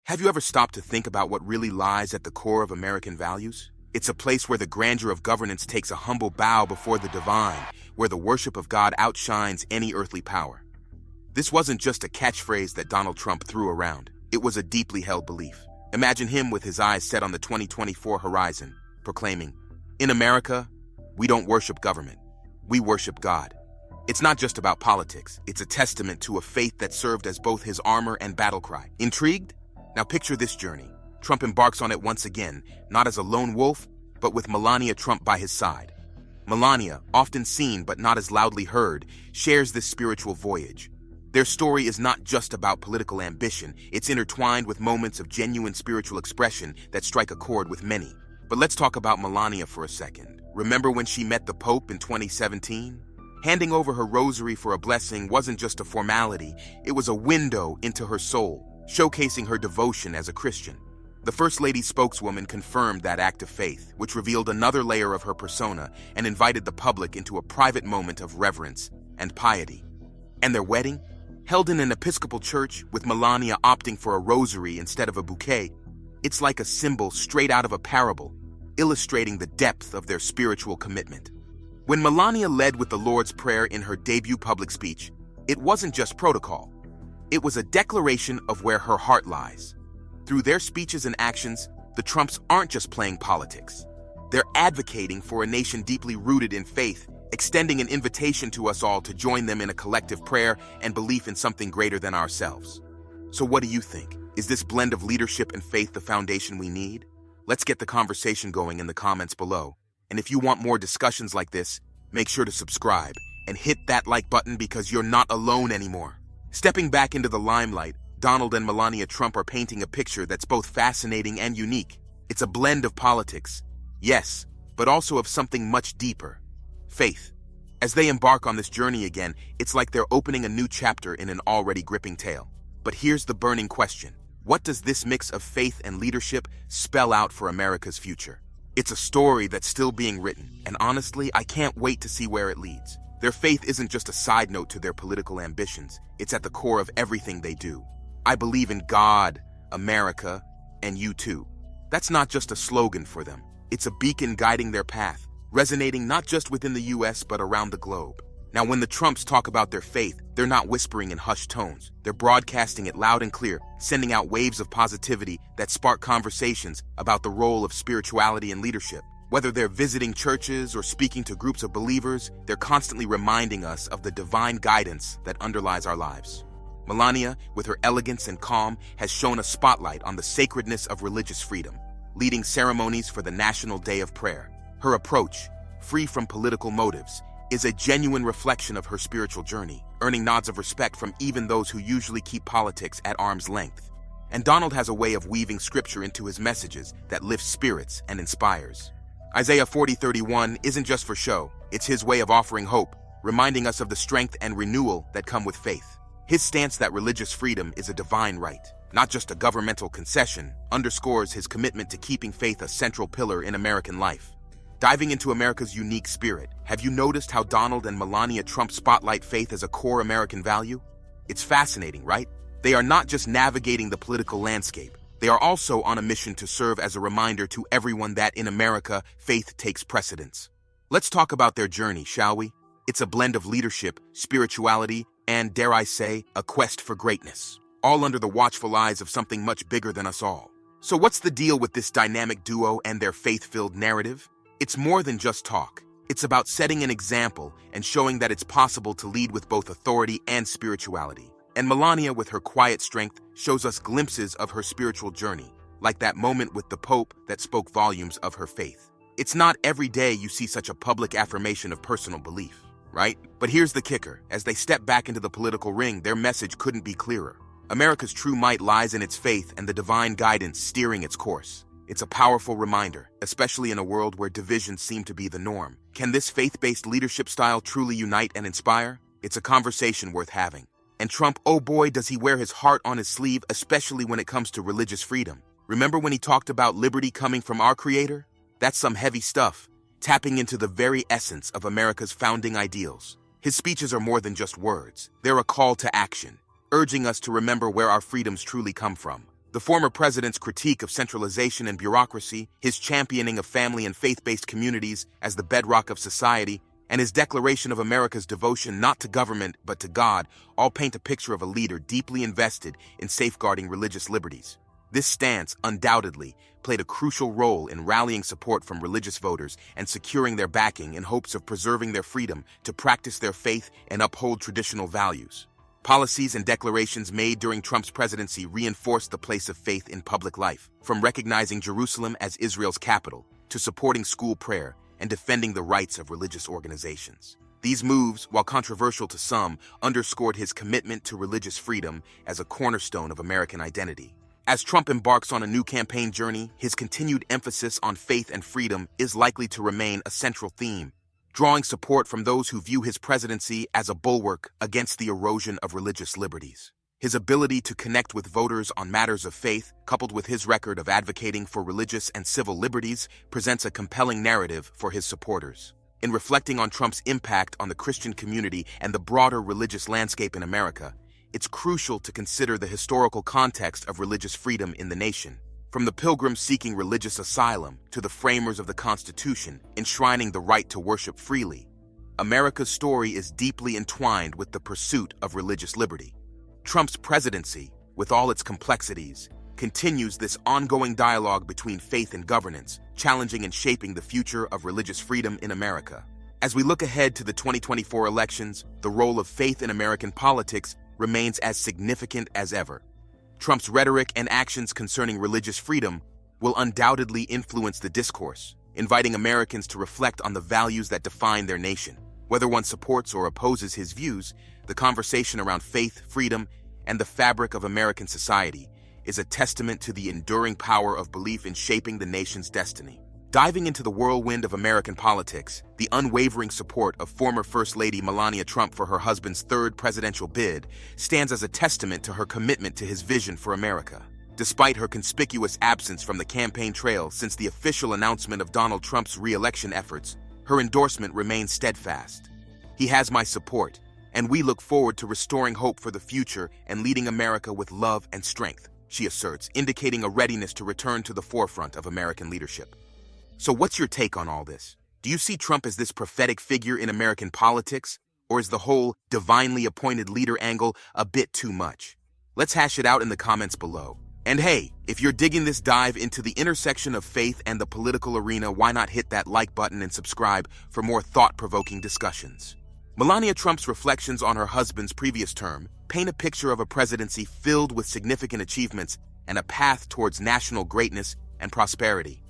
Have you ever stopped to think about what really lies at the core of American values? It's a place where the grandeur of governance takes a humble bow before the divine, where the worship of God outshines any earthly power. This wasn't just a catchphrase that Donald Trump threw around. It was a deeply held belief. Imagine him with his eyes set on the 2024 horizon, proclaiming, "In America, we don't worship government. We worship God." It's not just about politics. It's a testament to a faith that served as both his armor and battle cry. Intrigued? Now picture this journey. Trump embarks on it once again, not as a lone wolf, but with Melania Trump by his side. Melania, often seen but not as loudly heard, shares this spiritual voyage. Their story is not just about political ambition, it's intertwined with moments of genuine spiritual expression that strike a chord with many. But let's talk about Melania for a second. Remember when she met the Pope in 2017? Handing over her rosary for a blessing wasn't just a formality, it was a window into her soul, showcasing her devotion as a Christian. The First Lady's spokeswoman confirmed that act of faith, which revealed another layer of her persona and invited the public into a private moment of reverence and piety. And their wedding? Held in an Episcopal church, with Melania opting for a rosary instead of a bouquet, it's like a symbol straight out of a parable, illustrating the depth of their spiritual commitment. When Melania led with the Lord's Prayer in her debut public speech, it wasn't just protocol. It was a declaration of where her heart lies. Through their speeches and actions, the Trumps aren't just playing politics. They're advocating for a nation deeply rooted in faith, extending an invitation to us all to join them in a collective prayer and belief in something greater than ourselves. So what do you think? Is this blend of leadership and faith the foundation we need? Let's get the conversation going in the comments below. And if you want more discussions like this, make sure to subscribe and hit that like button because you're not alone anymore. Stepping back into the limelight, Donald and Melania Trump are painting a picture that's both fascinating and unique. It's a blend of politics, yes, but also of something much deeper: faith. As they embark on this journey again, it's like they're opening a new chapter in an already gripping tale. But here's the burning question: what does this mix of faith and leadership spell out for America's future? It's a story that's still being written, and honestly, I can't wait to see where it leads. Their faith isn't just a side note to their political ambitions, it's at the core of everything they do. I believe in God, America, and you too. That's not just a slogan for them. It's a beacon guiding their path, resonating not just within the US but around the globe. Now, when the Trumps talk about their faith, they're not whispering in hushed tones. They're broadcasting it loud and clear, sending out waves of positivity that spark conversations about the role of spirituality and leadership. Whether they're visiting churches or speaking to groups of believers, they're constantly reminding us of the divine guidance that underlies our lives. Melania, with her elegance and calm, has shown a spotlight on the sacredness of religious freedom, leading ceremonies for the National Day of Prayer. Her approach, free from political motives, is a genuine reflection of her spiritual journey, earning nods of respect from even those who usually keep politics at arm's length. And Donald has a way of weaving scripture into his messages that lifts spirits and inspires. Isaiah 40:31 isn't just for show, it's his way of offering hope, reminding us of the strength and renewal that come with faith. His stance that religious freedom is a divine right, not just a governmental concession, underscores his commitment to keeping faith a central pillar in American life. Diving into America's unique spirit, have you noticed how Donald and Melania Trump spotlight faith as a core American value? It's fascinating, right? They are not just navigating the political landscape. They are also on a mission to serve as a reminder to everyone that in America, faith takes precedence. Let's talk about their journey, shall we? It's a blend of leadership, spirituality, and, dare I say, a quest for greatness, all under the watchful eyes of something much bigger than us all. So what's the deal with this dynamic duo and their faith-filled narrative? It's more than just talk. It's about setting an example and showing that it's possible to lead with both authority and spirituality. And Melania, with her quiet strength, shows us glimpses of her spiritual journey, like that moment with the Pope that spoke volumes of her faith. It's not every day you see such a public affirmation of personal belief, right? But here's the kicker. As they step back into the political ring, their message couldn't be clearer. America's true might lies in its faith and the divine guidance steering its course. It's a powerful reminder, especially in a world where divisions seem to be the norm. Can this faith-based leadership style truly unite and inspire? It's a conversation worth having. And Trump, oh boy, does he wear his heart on his sleeve, especially when it comes to religious freedom. Remember when he talked about liberty coming from our Creator? That's some heavy stuff, tapping into the very essence of America's founding ideals. His speeches are more than just words. They're a call to action, urging us to remember where our freedoms truly come from. The The former president's critique of centralization and bureaucracy, his championing of family and faith-based communities as the bedrock of society, and his declaration of America's devotion not to government but to God all paint a picture of a leader deeply invested in safeguarding religious liberties. This stance, undoubtedly, played a crucial role in rallying support from religious voters and securing their backing in hopes of preserving their freedom to practice their faith and uphold traditional values. Policies and declarations made during Trump's presidency reinforced the place of faith in public life, from recognizing Jerusalem as Israel's capital to supporting school prayer and defending the rights of religious organizations. These moves, while controversial to some, underscored his commitment to religious freedom as a cornerstone of American identity. As Trump embarks on a new campaign journey, his continued emphasis on faith and freedom is likely to remain a central theme, drawing support from those who view his presidency as a bulwark against the erosion of religious liberties. His ability to connect with voters on matters of faith, coupled with his record of advocating for religious and civil liberties, presents a compelling narrative for his supporters. In reflecting on Trump's impact on the Christian community and the broader religious landscape in America, it's crucial to consider the historical context of religious freedom in the nation. From the pilgrims seeking religious asylum to the framers of the Constitution enshrining the right to worship freely, America's story is deeply entwined with the pursuit of religious liberty. Trump's presidency, with all its complexities, continues this ongoing dialogue between faith and governance, challenging and shaping the future of religious freedom in America. As we look ahead to the 2024 elections, the role of faith in American politics remains as significant as ever. Trump's rhetoric and actions concerning religious freedom will undoubtedly influence the discourse, inviting Americans to reflect on the values that define their nation. Whether one supports or opposes his views, the conversation around faith, freedom, and the fabric of American society is a testament to the enduring power of belief in shaping the nation's destiny. Diving into the whirlwind of American politics, the unwavering support of former First Lady Melania Trump for her husband's third presidential bid stands as a testament to her commitment to his vision for America. Despite her conspicuous absence from the campaign trail since the official announcement of Donald Trump's re-election efforts, her endorsement remains steadfast. "He has my support, and we look forward to restoring hope for the future and leading America with love and strength," she asserts, indicating a readiness to return to the forefront of American leadership. So what's your take on all this? Do you see Trump as this prophetic figure in American politics, or is the whole divinely appointed leader angle a bit too much? Let's hash it out in the comments below. And hey, if you're digging this dive into the intersection of faith and the political arena, why not hit that like button and subscribe for more thought-provoking discussions? Melania Trump's reflections on her husband's previous term paint a picture of a presidency filled with significant achievements and a path towards national greatness and prosperity.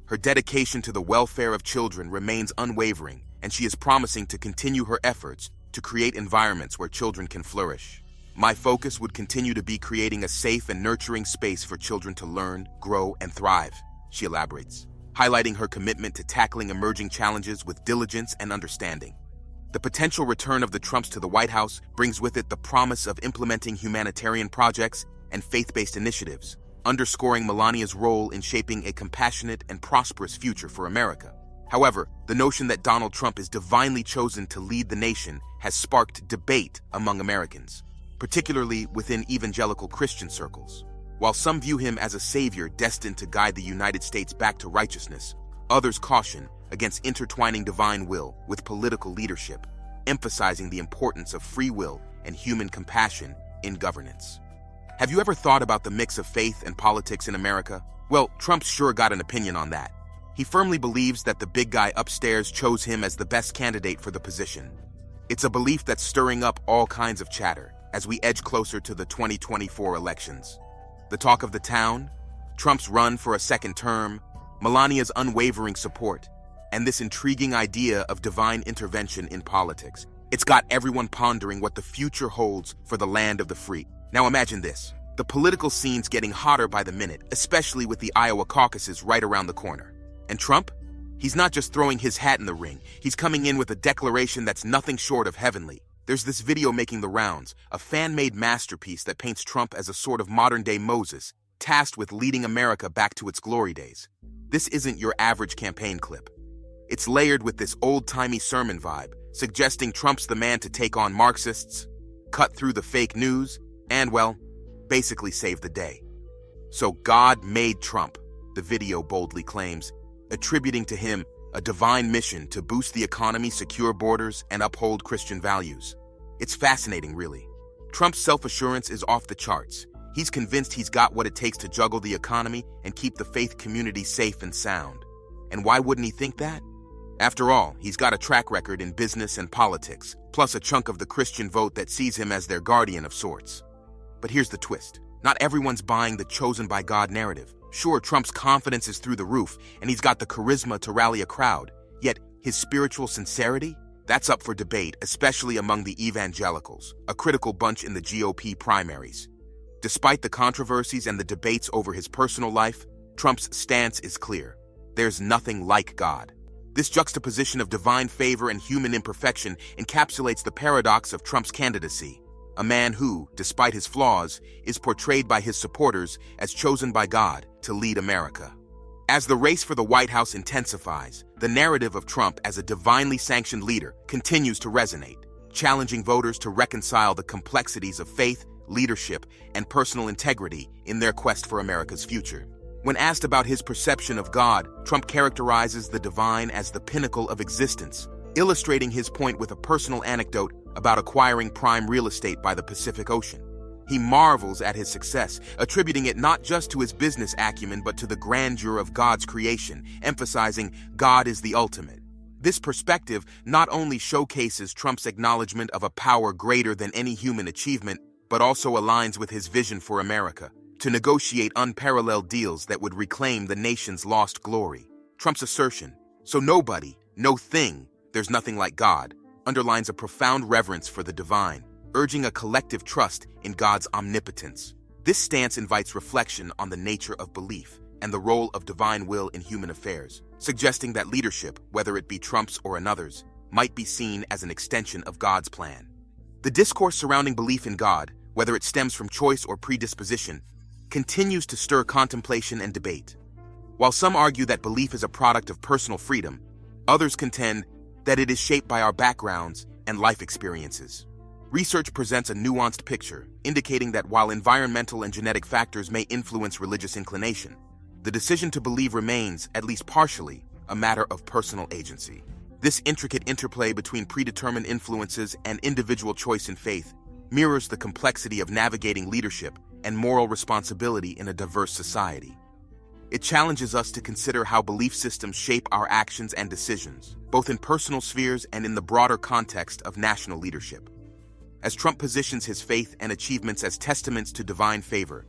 Her dedication to the welfare of children remains unwavering, and she is promising to continue her efforts to create environments where children can flourish. "My focus would continue to be creating a safe and nurturing space for children to learn, grow, and thrive," she elaborates, highlighting her commitment to tackling emerging challenges with diligence and understanding. The potential return of the Trumps to the White House brings with it the promise of implementing humanitarian projects and faith-based initiatives, underscoring Melania's role in shaping a compassionate and prosperous future for America. However, the notion that Donald Trump is divinely chosen to lead the nation has sparked debate among Americans, particularly within evangelical Christian circles. While some view him as a savior destined to guide the United States back to righteousness, others caution against intertwining divine will with political leadership, emphasizing the importance of free will and human compassion in governance. Have you ever thought about the mix of faith and politics in America? Well, Trump's sure got an opinion on that. He firmly believes that the big guy upstairs chose him as the best candidate for the position. It's a belief that's stirring up all kinds of chatter as we edge closer to the 2024 elections. The talk of the town, Trump's run for a second term, Melania's unwavering support, and this intriguing idea of divine intervention in politics. It's got everyone pondering what the future holds for the land of the free. Now imagine this. The political scene's getting hotter by the minute, especially with the Iowa caucuses right around the corner. And Trump? He's not just throwing his hat in the ring. He's coming in with a declaration that's nothing short of heavenly. There's this video making the rounds, a fan-made masterpiece that paints Trump as a sort of modern-day Moses, tasked with leading America back to its glory days. This isn't your average campaign clip. It's layered with this old-timey sermon vibe, suggesting Trump's the man to take on Marxists, cut through the fake news, and, well, basically save the day. So God made Trump, the video boldly claims, attributing to him a divine mission to boost the economy, secure borders, and uphold Christian values. It's fascinating, really. Trump's self-assurance is off the charts. He's convinced he's got what it takes to juggle the economy and keep the faith community safe and sound. And why wouldn't he think that? After all, he's got a track record in business and politics, plus a chunk of the Christian vote that sees him as their guardian of sorts. But here's the twist. Not everyone's buying the chosen by God narrative. Sure, Trump's confidence is through the roof, and he's got the charisma to rally a crowd. Yet, his spiritual sincerity? That's up for debate, especially among the evangelicals, a critical bunch in the GOP primaries. Despite the controversies and the debates over his personal life, Trump's stance is clear. There's nothing like God. This juxtaposition of divine favor and human imperfection encapsulates the paradox of Trump's candidacy. A man who, despite his flaws, is portrayed by his supporters as chosen by God to lead America. As the race for the White House intensifies, the narrative of Trump as a divinely sanctioned leader continues to resonate, challenging voters to reconcile the complexities of faith, leadership, and personal integrity in their quest for America's future. When asked about his perception of God, Trump characterizes the divine as the pinnacle of existence, illustrating his point with a personal anecdote about acquiring prime real estate by the Pacific Ocean. He marvels at his success, attributing it not just to his business acumen but to the grandeur of God's creation, emphasizing God is the ultimate. This perspective not only showcases Trump's acknowledgement of a power greater than any human achievement, but also aligns with his vision for America, to negotiate unparalleled deals that would reclaim the nation's lost glory. Trump's assertion, "So nobody, no thing, there's nothing like God," underlines a profound reverence for the divine, urging a collective trust in God's omnipotence. This stance invites reflection on the nature of belief and the role of divine will in human affairs, suggesting that leadership, whether it be Trump's or another's, might be seen as an extension of God's plan. The discourse surrounding belief in God, whether it stems from choice or predisposition, continues to stir contemplation and debate. While some argue that belief is a product of personal freedom, others contend that it is shaped by our backgrounds and life experiences. Research presents a nuanced picture, indicating that while environmental and genetic factors may influence religious inclination, the decision to believe remains, at least partially, a matter of personal agency. This intricate interplay between predetermined influences and individual choice in faith mirrors the complexity of navigating leadership and moral responsibility in a diverse society. It challenges us to consider how belief systems shape our actions and decisions, both in personal spheres and in the broader context of national leadership. As Trump positions his faith and achievements as testaments to divine favor,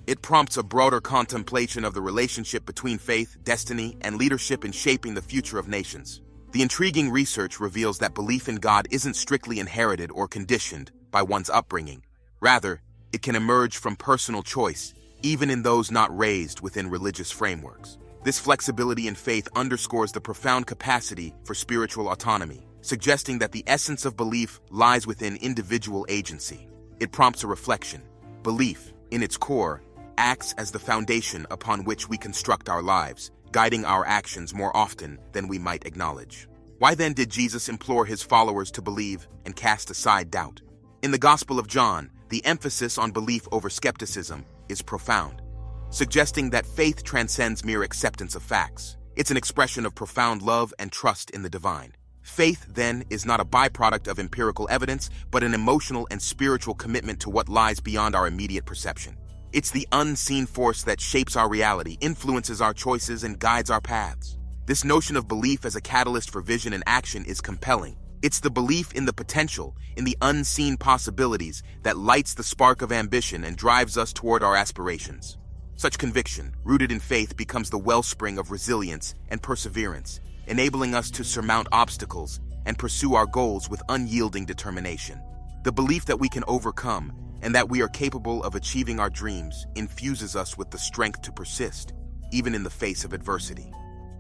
it prompts a broader contemplation of the relationship between faith, destiny, and leadership in shaping the future of nations. The intriguing research reveals that belief in God isn't strictly inherited or conditioned by one's upbringing. Rather, it can emerge from personal choice, even in those not raised within religious frameworks. This flexibility in faith underscores the profound capacity for spiritual autonomy, suggesting that the essence of belief lies within individual agency. It prompts a reflection. Belief, in its core, acts as the foundation upon which we construct our lives, guiding our actions more often than we might acknowledge. Why then did Jesus implore his followers to believe and cast aside doubt? In the Gospel of John, the emphasis on belief over skepticism is profound, suggesting that faith transcends mere acceptance of facts. It's an expression of profound love and trust in the divine. Faith, then, is not a byproduct of empirical evidence, but an emotional and spiritual commitment to what lies beyond our immediate perception. It's the unseen force that shapes our reality, influences our choices, and guides our paths. This notion of belief as a catalyst for vision and action is compelling. It's the belief in the potential, in the unseen possibilities, that lights the spark of ambition and drives us toward our aspirations. Such conviction, rooted in faith, becomes the wellspring of resilience and perseverance, enabling us to surmount obstacles and pursue our goals with unyielding determination. The belief that we can overcome and that we are capable of achieving our dreams infuses us with the strength to persist, even in the face of adversity.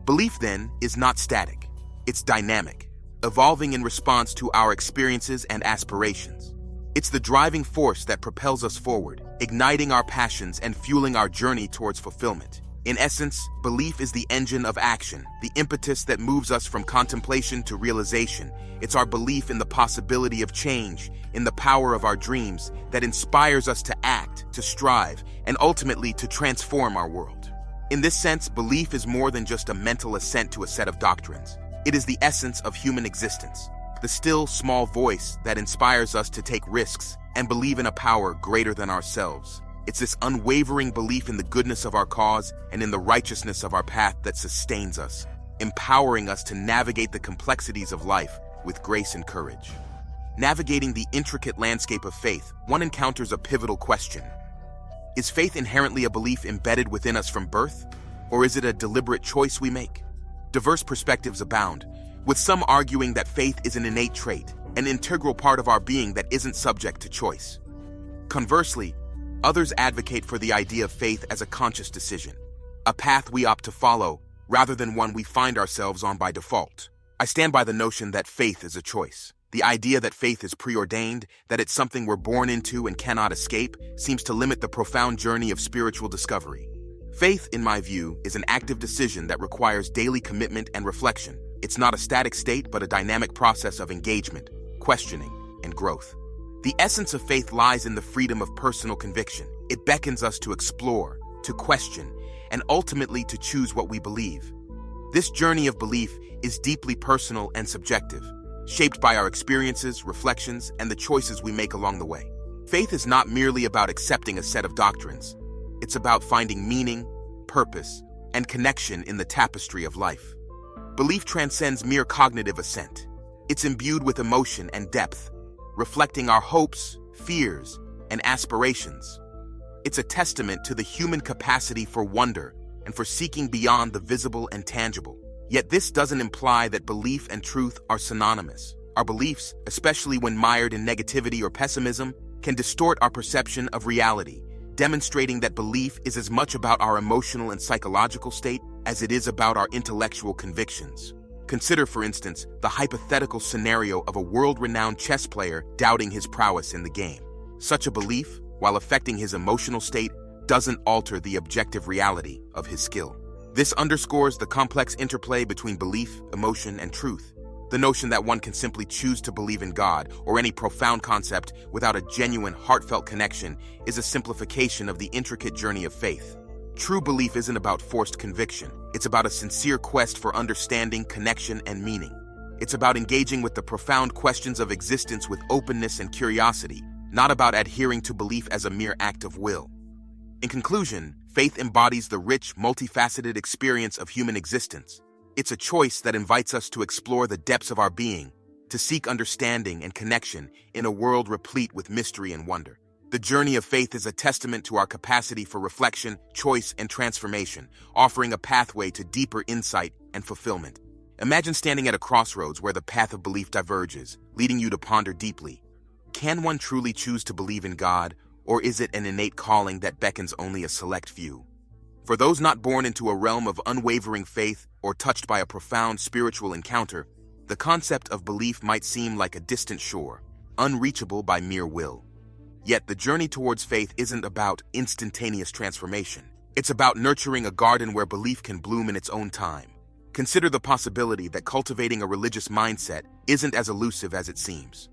Belief, then, is not static. It's dynamic, evolving in response to our experiences and aspirations. It's the driving force that propels us forward, igniting our passions and fueling our journey towards fulfillment. In essence, belief is the engine of action, the impetus that moves us from contemplation to realization. It's our belief in the possibility of change, in the power of our dreams, that inspires us to act, to strive, and ultimately to transform our world. In this sense, belief is more than just a mental assent to a set of doctrines. It is the essence of human existence, the still, small voice that inspires us to take risks and believe in a power greater than ourselves. It's this unwavering belief in the goodness of our cause and in the righteousness of our path that sustains us, empowering us to navigate the complexities of life with grace and courage. Navigating the intricate landscape of faith, one encounters a pivotal question. Is faith inherently a belief embedded within us from birth, or is it a deliberate choice we make? Diverse perspectives abound, with some arguing that faith is an innate trait, an integral part of our being that isn't subject to choice. Conversely, others advocate for the idea of faith as a conscious decision, a path we opt to follow rather than one we find ourselves on by default. I stand by the notion that faith is a choice. The idea that faith is preordained, that it's something we're born into and cannot escape, seems to limit the profound journey of spiritual discovery. Faith, in my view, is an active decision that requires daily commitment and reflection. It's not a static state, but a dynamic process of engagement, questioning, and growth. The essence of faith lies in the freedom of personal conviction. It beckons us to explore, to question, and ultimately to choose what we believe. This journey of belief is deeply personal and subjective, shaped by our experiences, reflections, and the choices we make along the way. Faith is not merely about accepting a set of doctrines. It's about finding meaning, purpose, and connection in the tapestry of life. Belief transcends mere cognitive assent. It's imbued with emotion and depth, reflecting our hopes, fears, and aspirations. It's a testament to the human capacity for wonder and for seeking beyond the visible and tangible. Yet this doesn't imply that belief and truth are synonymous. Our beliefs, especially when mired in negativity or pessimism, can distort our perception of reality, demonstrating that belief is as much about our emotional and psychological state as it is about our intellectual convictions. Consider, for instance, the hypothetical scenario of a world-renowned chess player doubting his prowess in the game. Such a belief, while affecting his emotional state, doesn't alter the objective reality of his skill. This underscores the complex interplay between belief, emotion, and truth. The notion that one can simply choose to believe in God or any profound concept without a genuine, heartfelt connection is a simplification of the intricate journey of faith. True belief isn't about forced conviction. It's about a sincere quest for understanding, connection, and meaning. It's about engaging with the profound questions of existence with openness and curiosity, not about adhering to belief as a mere act of will. In conclusion, faith embodies the rich, multifaceted experience of human existence. It's a choice that invites us to explore the depths of our being, to seek understanding and connection in a world replete with mystery and wonder. The journey of faith is a testament to our capacity for reflection, choice, and transformation, offering a pathway to deeper insight and fulfillment. Imagine standing at a crossroads where the path of belief diverges, leading you to ponder deeply. Can one truly choose to believe in God, or is it an innate calling that beckons only a select few? For those not born into a realm of unwavering faith or touched by a profound spiritual encounter, the concept of belief might seem like a distant shore, unreachable by mere will. Yet the journey towards faith isn't about instantaneous transformation. It's about nurturing a garden where belief can bloom in its own time. Consider the possibility that cultivating a religious mindset isn't as elusive as it seems.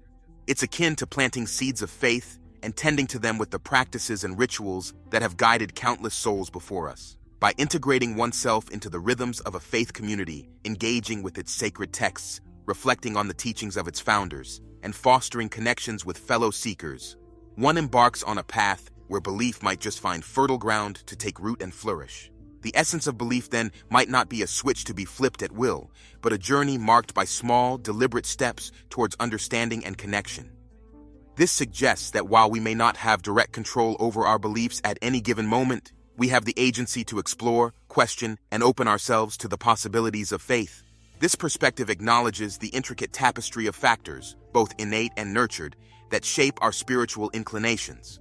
It's akin to planting seeds of faith and tending to them with the practices and rituals that have guided countless souls before us. By integrating oneself into the rhythms of a faith community, engaging with its sacred texts, reflecting on the teachings of its founders, and fostering connections with fellow seekers, one embarks on a path where belief might just find fertile ground to take root and flourish. The essence of belief, then, might not be a switch to be flipped at will, but a journey marked by small, deliberate steps towards understanding and connection. This suggests that while we may not have direct control over our beliefs at any given moment, we have the agency to explore, question, and open ourselves to the possibilities of faith. This perspective acknowledges the intricate tapestry of factors, both innate and nurtured, that shape our spiritual inclinations.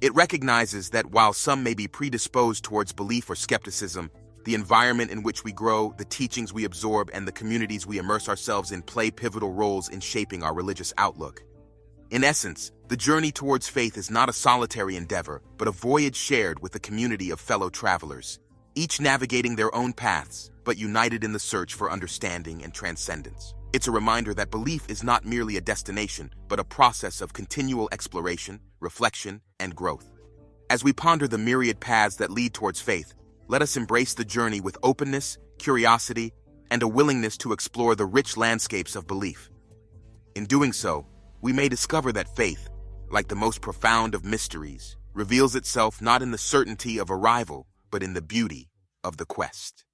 It recognizes that while some may be predisposed towards belief or skepticism, the environment in which we grow, the teachings we absorb, and the communities we immerse ourselves in play pivotal roles in shaping our religious outlook. In essence, the journey towards faith is not a solitary endeavor, but a voyage shared with a community of fellow travelers. each navigating their own paths, but united in the search for understanding and transcendence. It's a reminder that belief is not merely a destination, but a process of continual exploration, reflection, and growth. As we ponder the myriad paths that lead towards faith, let us embrace the journey with openness, curiosity, and a willingness to explore the rich landscapes of belief. In doing so, we may discover that faith, like the most profound of mysteries, reveals itself not in the certainty of arrival, but in the beauty of the quest.